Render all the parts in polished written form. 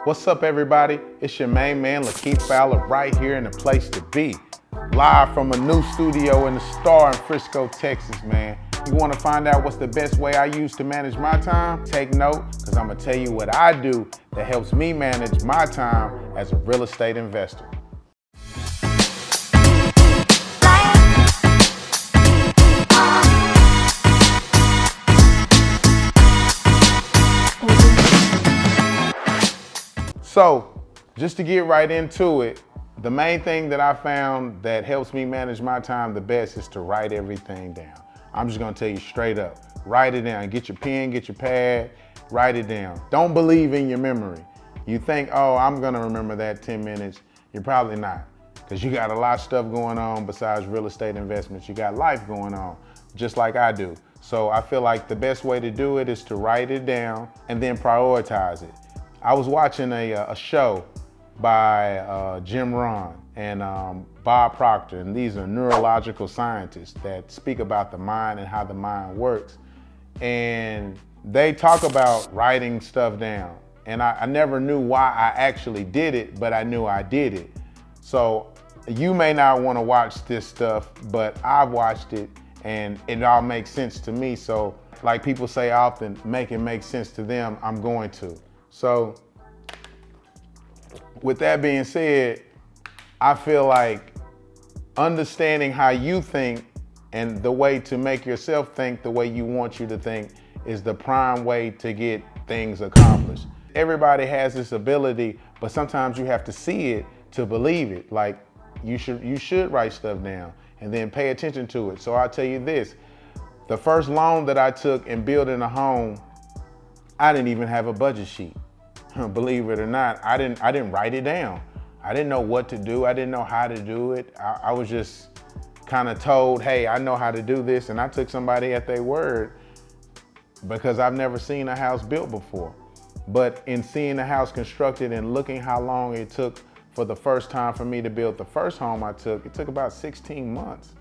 What's up, everybody? It's your main man, Lakeith Fowler, right here in the place to be. Live from a new studio in the Star in Frisco, Texas, man. You want to find out what's the best way I use to manage my time? Take note, because I'm going to tell you what I do that helps me manage my time as a real estate investor. So, just to get right into it, the main thing that I found that helps me manage my time the best is to write everything down. I'm just gonna tell you straight up, write it down. Get your pen, get your pad, write it down. Don't believe in your memory. You think, oh, I'm gonna remember that 10 minutes. You're probably not, because you got a lot of stuff going on besides real estate investments. You got life going on, just like I do. So I feel like the best way to do it is to write it down and then prioritize it. I was watching a show by Jim Rohn and Bob Proctor, and these are neurological scientists that speak about the mind and how the mind works. And they talk about writing stuff down. And I never knew why I actually did it, but I knew I did it. So you may not want to watch this stuff, but I've watched it and it all makes sense to me. So like people say often, make it make sense to them, I'm going to. So with that being said, I feel like understanding how you think and the way to make yourself think the way you want you to think is the prime way to get things accomplished. Everybody has this ability, but sometimes you have to see it to believe it. Like you should write stuff down and then pay attention to it. So I'll tell you this, the first loan that I took in building a home, I didn't even have a budget sheet. Believe it or not, I didn't write it down. I didn't know what to do. I didn't know how to do it. I was just kind of told, hey, I know how to do this. And I took somebody at their word because I've never seen a house built before. But in seeing the house constructed and looking how long it took for the first time for me to build the first home I took, it took about 16 months.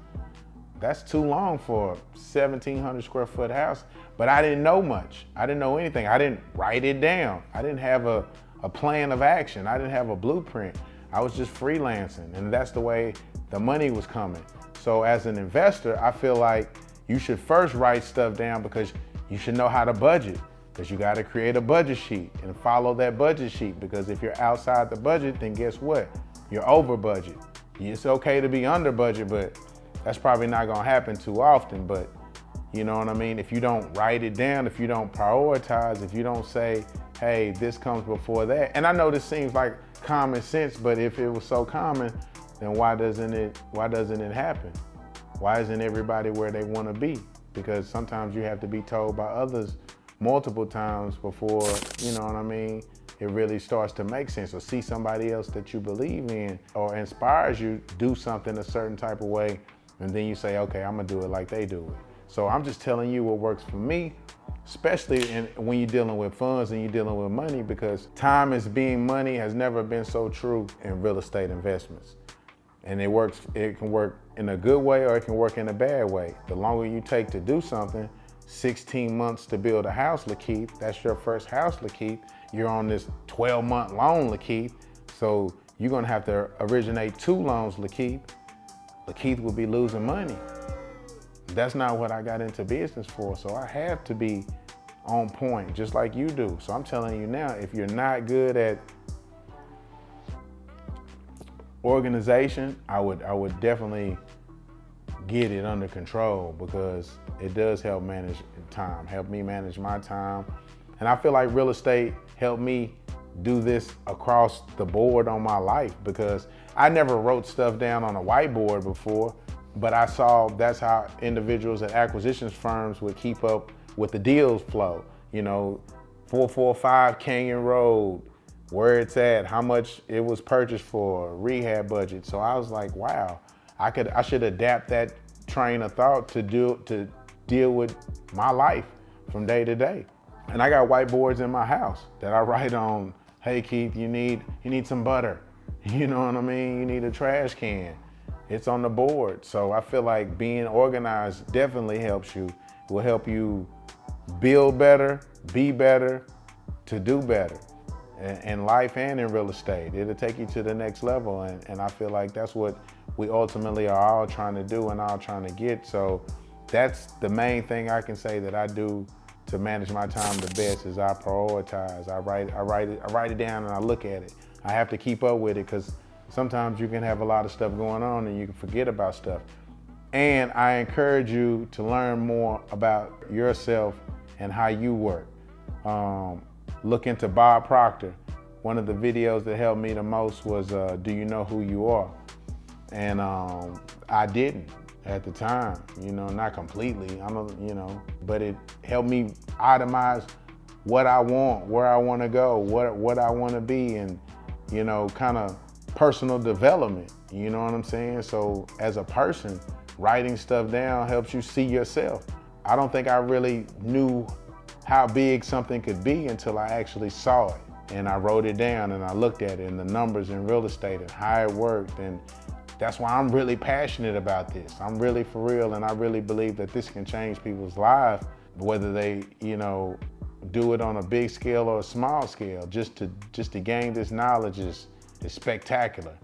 That's too long for a 1,700 square foot house, but I didn't know much. I didn't know anything. I didn't write it down. I didn't have a plan of action. I didn't have a blueprint. I was just freelancing, and that's the way the money was coming. So as an investor, I feel like you should first write stuff down because you should know how to budget, because you got to create a budget sheet and follow that budget sheet, because if you're outside the budget, then guess what? You're over budget. It's okay to be under budget, but that's probably not gonna happen too often, but you know what I mean? If you don't write it down, if you don't prioritize, if you don't say, hey, this comes before that. And I know this seems like common sense, but if it was so common, then why doesn't it happen? Why isn't everybody where they wanna be? Because sometimes you have to be told by others multiple times before, you know what I mean, it really starts to make sense, or see somebody else that you believe in or inspires you do something a certain type of way. And then you say, okay, I'm gonna do it like they do it. So I'm just telling you what works for me, especially when you're dealing with funds and you're dealing with money, because time is being money has never been so true in real estate investments. And it can work in a good way or it can work in a bad way. The longer you take to do something, 16 months to build a house, Lakeith, that's your first house, Lakeith. You're on this 12-month loan, Lakeith. So you're gonna have to originate 2 loans, Lakeith. Lakeith will be losing money. That's not what I got into business for, so I have to be on point, just like you do. So I'm telling you now, if you're not good at organization, I would definitely get it under control, because it does help manage time, help me manage my time. And I feel like real estate helped me do this across the board on my life, because I never wrote stuff down on a whiteboard before, but I saw that's how individuals at acquisitions firms would keep up with the deals flow. You know, 445 Canyon Road, where it's at, how much it was purchased for, rehab budget. So I was like, wow, I should adapt that train of thought to deal with my life from day to day. And I got whiteboards in my house that I write on, hey Keith, you need some butter. You know what I mean? You need a trash can. It's on the board. So I feel like being organized definitely helps you. It will help you build better, be better, to do better. in life and in real estate. It'll take you to the next level. And I feel like that's what we ultimately are all trying to do and all trying to get. So that's the main thing I can say that I do to manage my time the best is I prioritize. I write it down and I look at it. I have to keep up with it because sometimes you can have a lot of stuff going on and you can forget about stuff. And I encourage you to learn more about yourself and how you work. Look into Bob Proctor. One of the videos that helped me the most was Do You Know Who You Are? And I didn't at the time, not completely, but it helped me itemize what I want, where I want to go, what I want to be, and, kind of personal development, you know what I'm saying? So as a person, writing stuff down helps you see yourself. I don't think I really knew how big something could be until I actually saw it. And I wrote it down and I looked at it and the numbers in real estate and how it worked. And that's why I'm really passionate about this. I'm really for real, and I really believe that this can change people's lives, whether they, do it on a big scale or a small scale. Just to gain this knowledge is spectacular.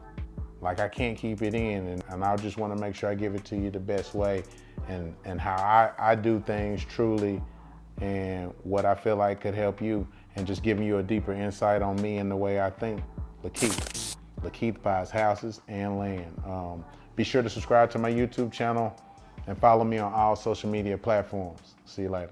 Like, I can't keep it in, and I just want to make sure I give it to you the best way and how I do things truly and what I feel like could help you, and just giving you a deeper insight on me and the way I think. Lakeith buys houses and land. Be sure to subscribe to my YouTube channel and follow me on all social media platforms. See you later.